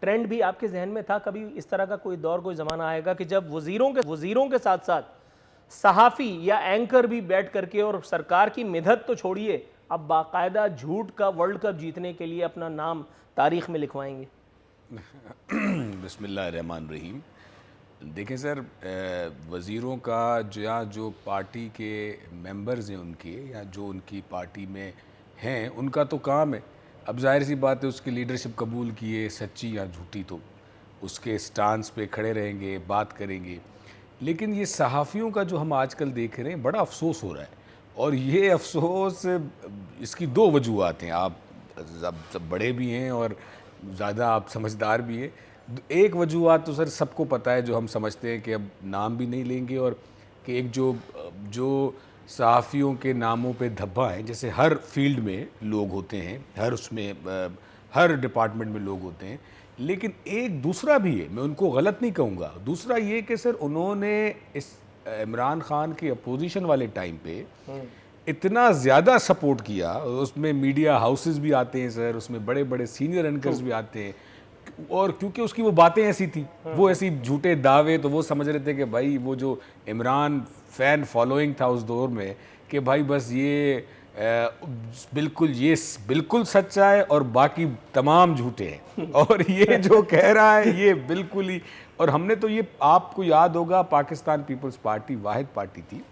Trend भी आपके जहन में था कभी इस तरह का कोई दौर कोई ज़माना आएगा कि जब वज़ीरों के साथ साथ सहाफ़ी या एंकर भी बैठ करके और सरकार की मिधत तो छोड़िए अब बाकायदा झूठ का वर्ल्ड कप जीतने के लिए अपना नाम तारीख में लिखवाएंगे? बिस्मिल्लाहिर्रहमानिर्रहीम। देखें सर, वज़ीरों का जो पार्टी के मेंबर्स हैं उनके, या जो उनकी पार्टी में हैं, उनका तो काम है। अब जाहिर सी बात है, उसकी लीडरशिप कबूल किए, सच्ची या झूठी, तो उसके स्टांस पे खड़े रहेंगे, बात करेंगे। लेकिन ये सहाफ़ियों का जो हम आजकल देख रहे हैं, बड़ा अफसोस हो रहा है। और ये अफसोस, इसकी दो वजूहत हैं। आप सब बड़े भी हैं और ज़्यादा आप समझदार भी हैं। एक वजूहत तो सर सबको पता है, जो हम समझते हैं कि अब नाम भी नहीं लेंगे, और कि एक जो सहाफ़ियों के नामों पे धब्बा है, जैसे हर फील्ड में लोग होते हैं, हर डिपार्टमेंट में लोग होते हैं। लेकिन एक दूसरा भी है, मैं उनको गलत नहीं कहूँगा। दूसरा ये कि सर उन्होंने इस इमरान खान के अपोजिशन वाले टाइम पे इतना ज़्यादा सपोर्ट किया, उसमें मीडिया हाउसेस भी आते हैं सर, उसमें बड़े बड़े सीनियर एंकर्स भी आते हैं। और क्योंकि उसकी वो बातें ऐसी थी, वो ऐसी झूठे दावे, तो वो समझ रहे थे कि भाई वो जो इमरान फैन फॉलोइंग था उस दौर में, कि भाई बस ये बिल्कुल सच्चा है और बाकी तमाम झूठे हैं। और ये जो कह रहा है ये बिल्कुल ही। और हमने तो ये, आपको याद होगा, पाकिस्तान पीपल्स पार्टी वाहिद पार्टी थी,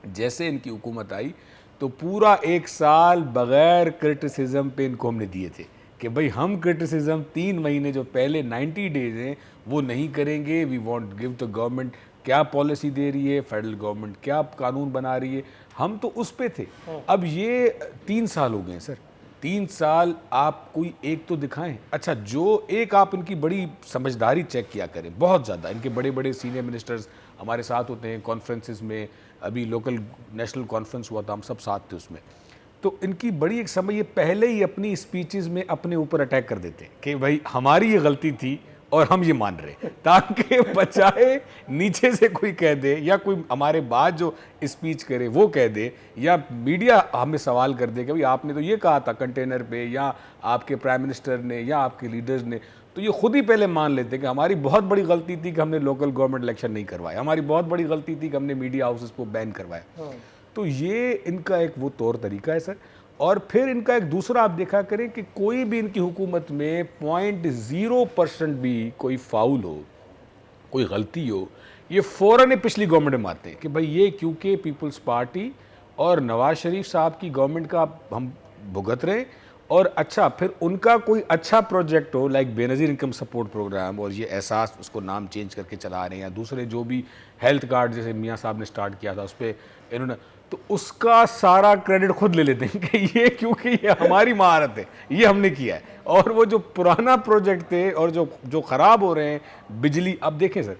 जैसे इनकी हुकूमत आई तो पूरा एक साल बग़ैर क्रिटिसिज्म पे इनको हमने दिए थे कि भाई हम क्रिटिसिज्म 3 महीने जो पहले 90 डेज हैं वो नहीं करेंगे। We want give the government क्या पॉलिसी दे रही है, फेडरल गवर्नमेंट क्या कानून बना रही है, हम तो उस पे थे। अब ये 3 साल हो गए सर, 3 साल आप कोई एक तो दिखाएं। अच्छा, जो एक आप इनकी बड़ी समझदारी चेक किया करें, बहुत ज़्यादा इनके बड़े बड़े सीनियर मिनिस्टर्स हमारे साथ होते हैं कॉन्फ्रेंसेस में। अभी लोकल नेशनल कॉन्फ्रेंस हुआ था, हम सब साथ थे उसमें। तो इनकी बड़ी एक समय, ये पहले ही अपनी स्पीचेस में अपने ऊपर अटैक कर देते हैं कि भाई हमारी ये गलती थी और हम ये मान रहे हैं, ताकि बचाए नीचे से कोई कह दे, या कोई हमारे बाद जो स्पीच करे वो कह दे, या मीडिया हमें सवाल कर दे कि भाई आपने तो ये कहा था कंटेनर पे, या आपके प्राइम मिनिस्टर ने, या आपके लीडर्स ने। तो ये खुद ही पहले मान लेते कि हमारी बहुत बड़ी गलती थी कि हमने लोकल गवर्नमेंट इलेक्शन नहीं करवाया, हमारी बहुत बड़ी गलती थी कि हमने मीडिया हाउसेस को बैन करवाया। तो ये इनका एक वो तौर तरीका है सर। और फिर इनका एक दूसरा आप देखा करें कि कोई भी इनकी हुकूमत में 0.0% भी कोई फाउल हो, कोई गलती हो, ये फ़ौरन पिछली गवर्नमेंट में आते हैं कि भाई ये क्योंकि पीपल्स पार्टी और नवाज शरीफ साहब की गवर्नमेंट का हम भुगत रहे हैं। और अच्छा, फिर उनका कोई अच्छा प्रोजेक्ट हो, like Benazir income support programme, और ये एहसास, उसको नाम चेंज करके चला रहे हैं, या दूसरे जो भी हेल्थ कार्ड जैसे मियाँ साहब ने स्टार्ट किया था उस पर इन्होंने, तो उसका सारा क्रेडिट खुद ले लेते हैं कि ये क्योंकि ये हमारी महारत है, ये हमने किया है। और वो जो पुराना प्रोजेक्ट थे और जो ख़राब हो रहे हैं, बिजली, अब देखें सर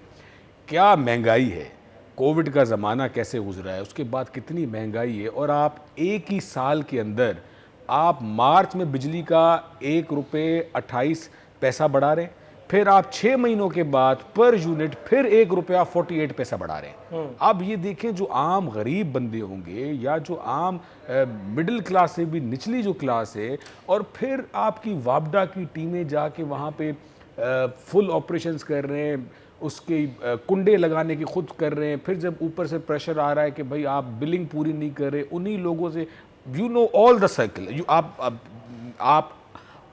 क्या महंगाई है, कोविड का ज़माना कैसे गुजरा है, उसके बाद कितनी महंगाई है, और आप एक ही साल के अंदर आप मार्च में बिजली का 1 रुपये 28 पैसा बढ़ा रहे हैं, फिर आप 6 महीनों के बाद पर यूनिट फिर 1 रुपया 48 पैसा बढ़ा रहे हैं। अब ये देखें, जो आम गरीब बंदे होंगे, या जो आम मिडिल क्लास से भी निचली जो क्लास है, और फिर आपकी वापडा की टीमें जाके वहाँ पे फुल ऑपरेशंस कर रहे हैं, उसके कुंडे लगाने की खुद कर रहे हैं। फिर जब ऊपर से प्रेशर आ रहा है कि भाई आप बिलिंग पूरी नहीं कर रहे, उन्हीं लोगों से, you know all the circle, आप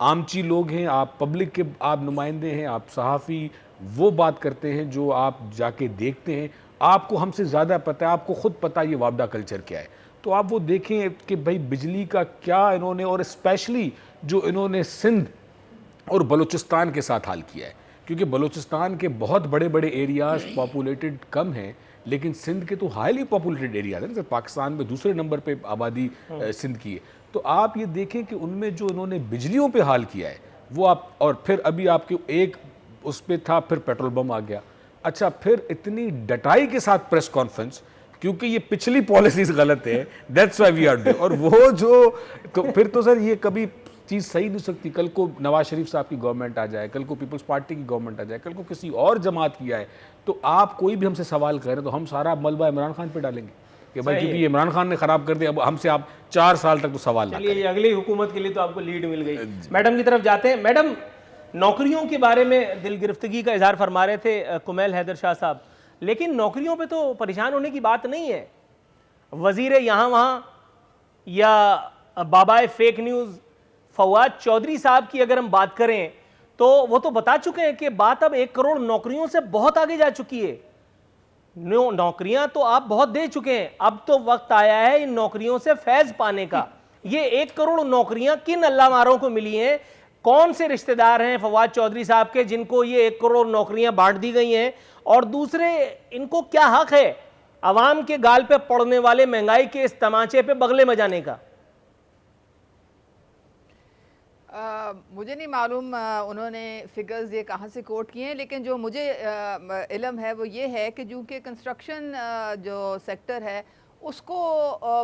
आमची लोग हैं, आप पब्लिक के आप नुमाइंदे हैं, आप सहाफ़ी, वो बात करते हैं जो आप जाके देखते हैं, आपको हमसे ज़्यादा पता है, आपको खुद पता है ये वापडा कल्चर क्या है। तो आप वो देखें कि भाई बिजली का क्या इन्होंने, और स्पेशली जो इन्होंने सिंध और बलूचिस्तान के साथ हाल किया है, क्योंकि बलूचिस्तान के बहुत बड़े बड़े एरियाज़ पॉपुलेटेड कम हैं, लेकिन सिंध के तो हाईली पॉपुलेटेड एरियाज हैं। पाकिस्तान में दूसरे नंबर पे आबादी सिंध की है। तो आप ये देखें कि उनमें जो इन्होंने बिजलियों पे हाल किया है वो आप, और फिर अभी आपके एक उस पे था, फिर पेट्रोल बम आ गया। अच्छा, फिर इतनी डटाई के साथ प्रेस कॉन्फ्रेंस, क्योंकि ये पिछली पॉलिसीज गलत है, that's why we are doing. और वो जो, तो फिर तो सर ये कभी चीज़ सही नहीं सकती। कल को नवाज शरीफ साहब की गवर्नमेंट आ जाए, कल को पीपल्स पार्टी की गवर्नमेंट आ जाए, कल को किसी और जमात की आए, तो आप कोई भी हमसे सवाल करें तो हम सारा मलबा इमरान खान पे डालेंगे कि भाई क्योंकि इमरान खान ने खराब कर दिया, अब हमसे आप 4 साल तक तो सवाल ना करें। अगली हुकूमत के लिए तो आपको लीड मिल गई। मैडम की तरफ जाते हैं। मैडम, नौकरियों के बारे में दिलगिरफ्तगी का इजहार फरमा रहे थे कुमैल हैदर शाह साहब, लेकिन नौकरियों पे तो परेशान होने की बात नहीं है। वजीर यहाँ वहाँ या बाबाए फेक न्यूज़ फवाद चौधरी साहब की अगर हम बात करें तो वो तो बता चुके हैं कि बात अब 1 करोड़ नौकरियों से बहुत आगे जा चुकी है। नौकरियां तो आप बहुत दे चुके हैं, अब तो वक्त आया है इन नौकरियों से फैज पाने का। ये 1 करोड़ नौकरियां किन अल्लाह मारों को मिली हैं? कौन से रिश्तेदार हैं फवाद चौधरी साहब के जिनको ये 1 करोड़ नौकरियां बांट दी गई हैं? और दूसरे, इनको क्या हक है अवाम के गाल पे पड़ने वाले महंगाई के इस तमाचे पे बगले बजाने का? मुझे नहीं मालूम उन्होंने फिगर्स ये कहाँ से कोट किए हैं, लेकिन जो मुझे इल्म है वो ये है कि चूँकि कंस्ट्रक्शन जो सेक्टर है उसको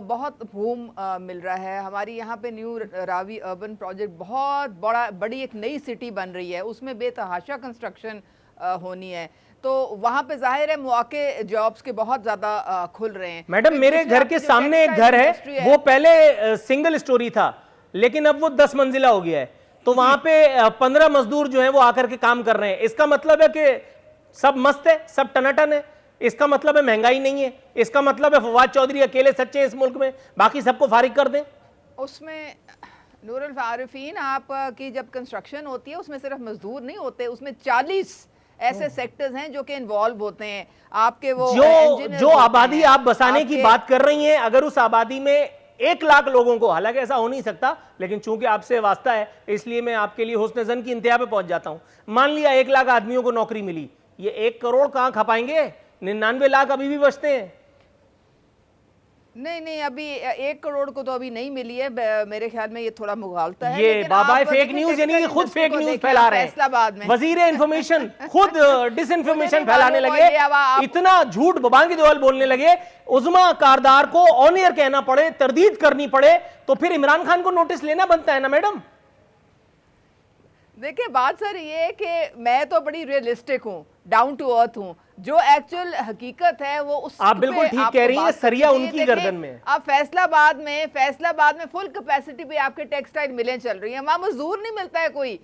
बहुत बूम मिल रहा है। हमारी यहाँ पे न्यू रावी अर्बन प्रोजेक्ट बहुत बड़ी एक नई सिटी बन रही है, उसमें बेतहाशा कंस्ट्रक्शन होनी है, तो वहाँ पे जाहिर है मौके जॉब्स के बहुत ज़्यादा खुल रहे हैं। मैडम, मेरे घर के सामने एक घर है, वो पहले सिंगल स्टोरी था लेकिन अब वो 10 मंजिला हो गया है, तो वहां पे 15 मजदूर जो हैं वो आकर के काम कर रहे हैं। इसका मतलब है कि सब मस्त है, सब टनाटन है, इसका मतलब है महंगाई नहीं है, इसका मतलब है फवाद चौधरी अकेले सच्चे हैं इस मुल्क में, बाकी सबको फारिग कर दें। उसमें नूरुल फारूफीन, आप की जब कंस्ट्रक्शन होती है उसमें सिर्फ मजदूर नहीं होते, उसमें 40 ऐसे सेक्टर्स हैं जो कि इन्वॉल्व होते हैं। आपके वो जो आबादी आप बसाने की बात कर रही हैं, अगर उस आबादी में 1 लाख लोगों को, हालांकि ऐसा हो नहीं सकता लेकिन चूंकि आपसे वास्ता है इसलिए मैं आपके लिए हुस्न ज़न की इंतहा पे पहुंच जाता हूं, मान लिया 1 लाख आदमियों को नौकरी मिली, ये 1 करोड़ कहां खपाएंगे? 99 लाख अभी भी बचते हैं। नहीं, अभी 1 करोड़ को तो अभी नहीं मिली है, मेरे ख्याल में ये थोड़ा मुगालता है। ये बाबा फेक न्यूज, यानी कि खुद फेक न्यूज फैला रहे हैं। वजीर इंफॉर्मेशन खुद डिसइंफॉर्मेशन फैलाने लगे, इतना झूठ बबांग की दौल बोलने लगे, उज़मा कारदार को ऑन एयर कहना पड़े, तरदीद करनी पड़े, तो फिर इमरान खान को नोटिस लेना बनता है ना मैडम। देखिए, बात सर ये है कि मैं तो बड़ी रियलिस्टिक हूँ, डाउन टू अर्थ हूँ, जो एक्चुअल हकीकत है वो उस आप बिल्कुल ठीक कह रही हैं, सरिया उनकी गर्दन में। आप फैसलाबाद में फुल कैपेसिटी पे आपके टेक्सटाइल मिलें चल रही हैं, वहाँ मजदूर नहीं मिलता है कोई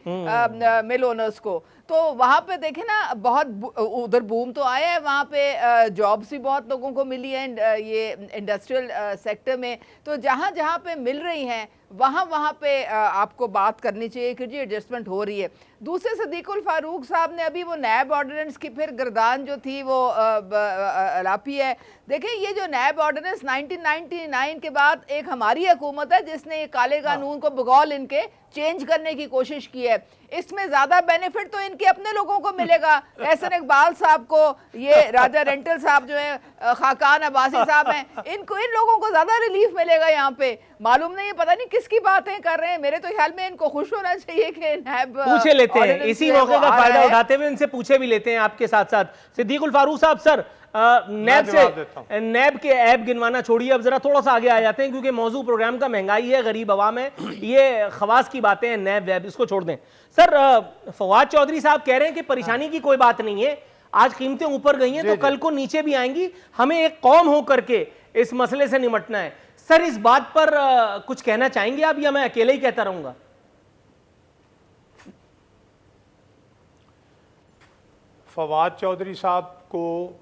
मिल ओनर्स को, तो वहाँ पे देखें ना बहुत उधर बूम तो आया है, वहाँ पे जॉब्स भी बहुत लोगों को मिली है ये इंडस्ट्रियल सेक्टर में, तो जहाँ जहाँ पे मिल रही हैं वहाँ पे आपको बात करनी चाहिए कि जी एडजस्टमेंट हो रही है। दूसरे सदीकुल फारूक साहब ने अभी वो नैब ऑर्डिनेंस की फिर गर्दान जो थी वो लापी है। देखें, ये जो नैब ऑर्डिनेंस 1999 के बाद एक हमारी हुकूमत है जिसने ये काले कानून को बगौल इनके चेंज करने की कोशिश की है, इसमें ज्यादा बेनिफिट तो इनके अपने लोगों को मिलेगा, एहसन इकबाल साहब को, ये राजा रेंटल साहब जो है, खाकान अब्बासी साहब हैं, इनको, इन लोगों को ज्यादा रिलीफ मिलेगा यहाँ पे। मालूम नहीं, पता नहीं किसकी बातें कर रहे हैं, मेरे तो ख्याल में इनको खुश होना चाहिए कि नैब पूछे लेते हैं, इसी मौके का फायदा उठाते हुए इनसे पूछे भी लेते हैं आपके साथ साथ। सिद्दीकुल फारूक साहब, सर नैब के ऐब गिनवाना छोड़िए, अब जरा थोड़ा सा आगे आ जाते हैं क्योंकि मौजू प्रोग्राम का महंगाई है, गरीब अवाम है, ये खवास की बातें हैं, नैब वैब इसको छोड़ दें। सर, फवाद चौधरी साहब कह रहे हैं कि परेशानी की कोई बात नहीं है, आज कीमतें ऊपर गई हैं तो कल को नीचे भी आएंगी, हमें एक कौम हो करके इस मसले से निपटना है। सर, इस बात पर कुछ कहना चाहेंगे आप, या मैं अकेले ही कहता रहूंगा? फवाद चौधरी साहब को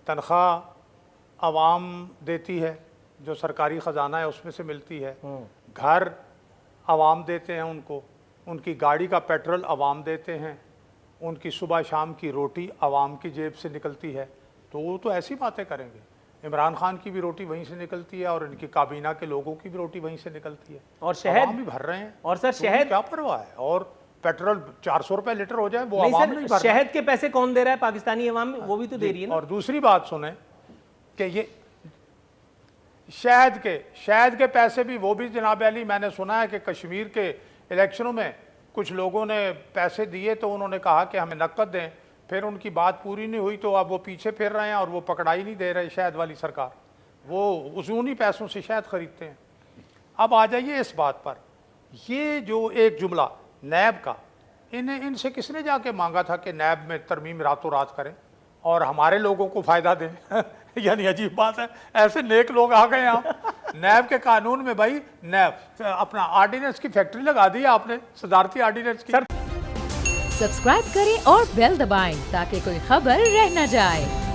तनख्वाह आवाम देती है, जो सरकारी ख़जाना है उसमें से मिलती है, घर आवाम देते हैं उनको, उनकी गाड़ी का पेट्रोल आवाम देते हैं, उनकी सुबह शाम की रोटी आवाम की जेब से निकलती है, तो वो तो ऐसी बातें करेंगे। इमरान खान की भी रोटी वहीं से निकलती है और इनकी काबीना के लोगों की भी रोटी वहीं से निकलती है, और शहद भी भर रहे हैं। और सर, तो शहद क्या परवाह है, और पेट्रोल 400 रुपए लीटर हो जाए वो आवाम नहीं भर। शहद के पैसे कौन दे रहा है? पाकिस्तानी अवाम, वो भी तो दे रही है ना। और दूसरी बात सुने कि ये शहद के पैसे भी, वो भी जनाब अली, मैंने सुना है कि कश्मीर के इलेक्शनों में कुछ लोगों ने पैसे दिए तो उन्होंने कहा कि हमें नकद दें, फिर उनकी बात पूरी नहीं हुई तो अब वो पीछे फिर रहे हैं और वो पकड़ाई नहीं दे रहे शहद वाली सरकार, वो उन्हीं पैसों से शहद खरीदते हैं। अब आ जाइए इस बात पर, ये जो एक जुमला नैब का, इनसे किसने जाके मांगा था कि नैब में तरमीम रातों रात करें और हमारे लोगों को फ़ायदा दें? यानी अजीब बात है, ऐसे नेक लोग आ गए आप नैब के कानून में। भाई नैब अपना ऑर्डिनेंस की फैक्ट्री लगा दी आपने, सदारती ऑर्डिनेंस की। सब्सक्राइब करें और बेल दबाएं ताकि कोई खबर रह न जाए।